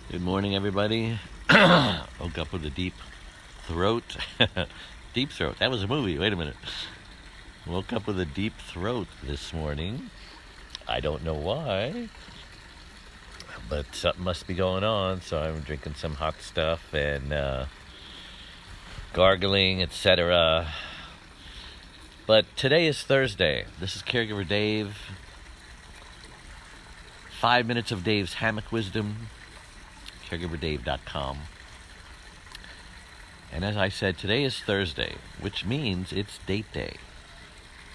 Good morning, everybody. Woke up with a deep throat. Deep throat. That was a movie. Wait a minute. Woke up with a deep throat this morning. I don't know why, but something must be going on. So I'm drinking some hot stuff and gargling, etc. But today is Thursday. This is Caregiver Dave. 5 minutes of Dave's Hammock wisdom. CaregiverDave.com. And as I said, today is Thursday, which means it's date day.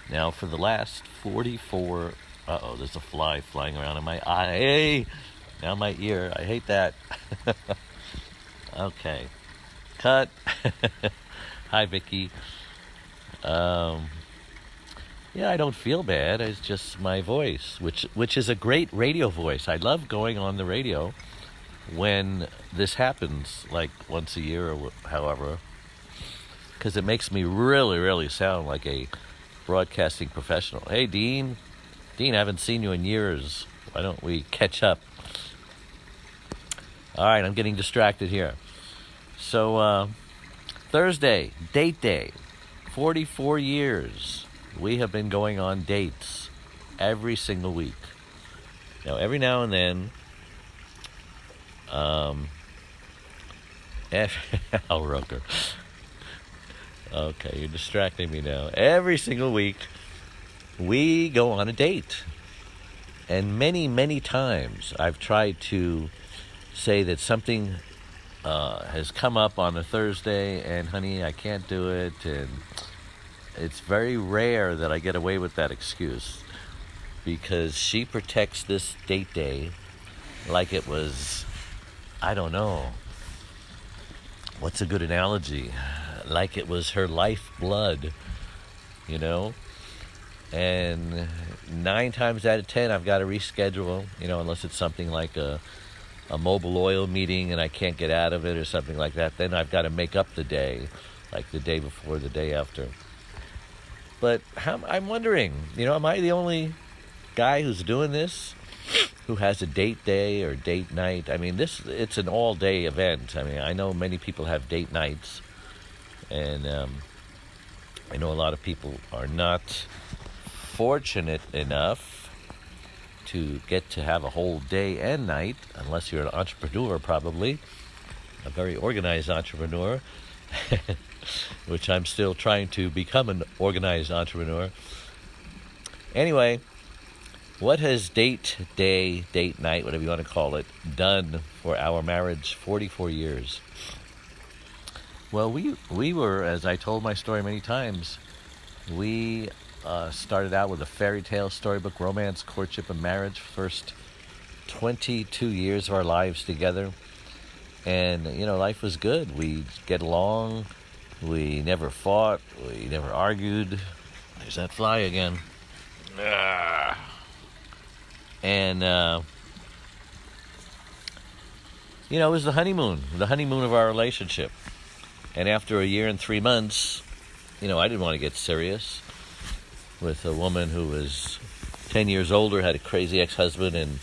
Now, for the last 44... there's a fly flying around in my eye. Hey! Now my ear. I hate that. Okay. Cut. Hi, Vicky. Yeah, I don't feel bad. It's just my voice, which is a great radio voice. I love going on the radio when this happens, like once a year or however, because it makes me really, really sound like a broadcasting professional. Hey, Dean, I haven't seen you in years. Why don't we catch up? All right, I'm getting distracted here. So, Thursday, date day, 44 years. We have been going on dates every single week. Now, every now and then, Al Roker. Okay, you're distracting me now. Every single week, we go on a date. And many, many times, I've tried to say that something has come up on a Thursday, and honey, I can't do it. And it's very rare that I get away with that excuse, because she protects this date day like it was, I don't know, what's a good analogy? Like it was her lifeblood, you know? And 9 times out of 10, I've got to reschedule, unless it's something like a mobile oil meeting and I can't get out of it or something like that. Then I've got to make up the day, like the day before, the day after. But I'm wondering, am I the only guy who's doing this? Who has a date day or date night? I mean, it's an all-day event. I mean, I know many people have date nights, and I know a lot of people are not fortunate enough to get to have a whole day and night, unless you're an entrepreneur, probably, a very organized entrepreneur, which I'm still trying to become an organized entrepreneur. Anyway, what has date day, date night, whatever you want to call it, done for our marriage 44 years? Well, we were, as I told my story many times, we started out with a fairy tale, storybook, romance, courtship, and marriage. First 22 years of our lives together. And, life was good. We get along. We never fought. We never argued. There's that fly again. And, it was the honeymoon of our relationship. And after a year and 3 months, I didn't want to get serious with a woman who was 10 years older, had a crazy ex-husband,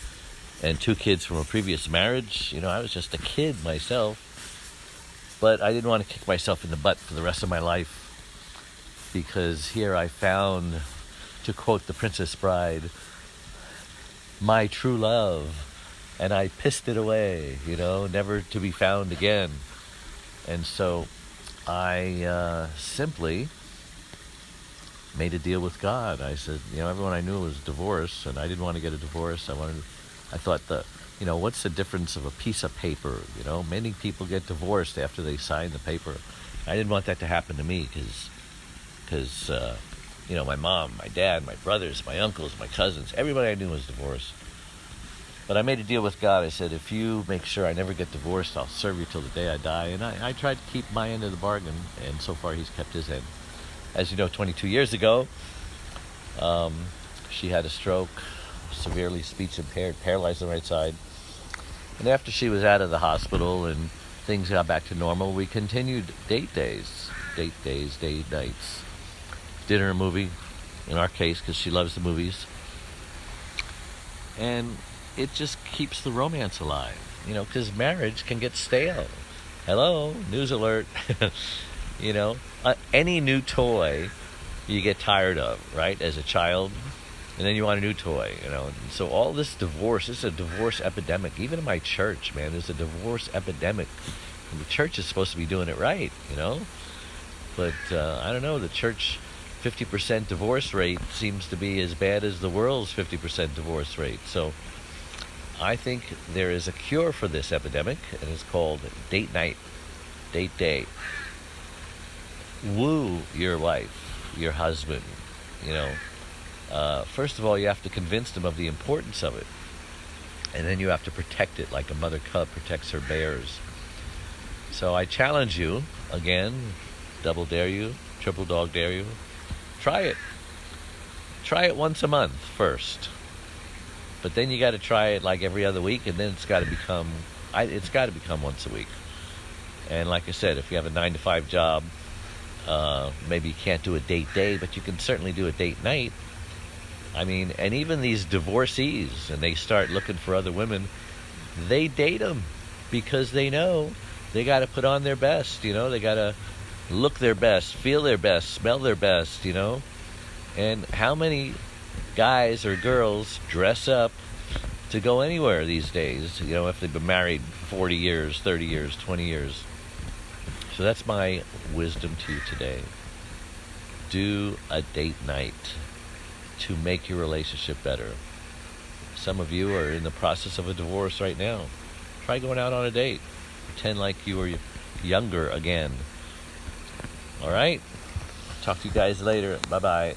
and 2 kids from a previous marriage. I was just a kid myself. But I didn't want to kick myself in the butt for the rest of my life, because here I found, to quote The Princess Bride, my true love, and I pissed it away, never to be found again. And so I simply made a deal with God. I said, everyone I knew was divorced, and I didn't want to get a divorce. I thought what's the difference of a piece of paper? Many people get divorced after they sign the paper. I didn't want that to happen to me, because my mom, my dad, my brothers, my uncles, my cousins, everybody I knew was divorced. But I made a deal with God. I said, if you make sure I never get divorced, I'll serve you till the day I die. And I tried to keep my end of the bargain, and so far he's kept his end. As you know, 22 years ago, she had a stroke, severely speech impaired, paralyzed on the right side. And after she was out of the hospital and things got back to normal, we continued date nights. Dinner and movie, in our case, because she loves the movies. And it just keeps the romance alive. because marriage can get stale. Hello, news alert. Any new toy you get tired of, right? As a child, and then you want a new toy, And so all this divorce, this is a divorce epidemic. Even in my church, man, there's a divorce epidemic. And the church is supposed to be doing it right. But I don't know, the church 50% divorce rate seems to be as bad as the world's 50% divorce rate. So I think there is a cure for this epidemic, and it's called date night, date day. Woo your wife, your husband, First of all, you have to convince them of the importance of it. And then you have to protect it like a mother cub protects her bears. So I challenge you, again, double dare you, triple dog dare you. Try it. Try it once a month first. But then you got to try it like every other week, and then it's got to become once a week. And like I said, if you have a 9-to-5 job, maybe you can't do a date day, but you can certainly do a date night. And even these divorcees, and they start looking for other women, they date them because they know they got to put on their best, They got to look their best, feel their best, smell their best, And how many guys or girls dress up to go anywhere these days, if they've been married 40 years, 30 years, 20 years. So that's my wisdom to you today. Do a date night to make your relationship better. Some of you are in the process of a divorce right now. Try going out on a date. Pretend like you were younger again. All right? Talk to you guys later. Bye-bye.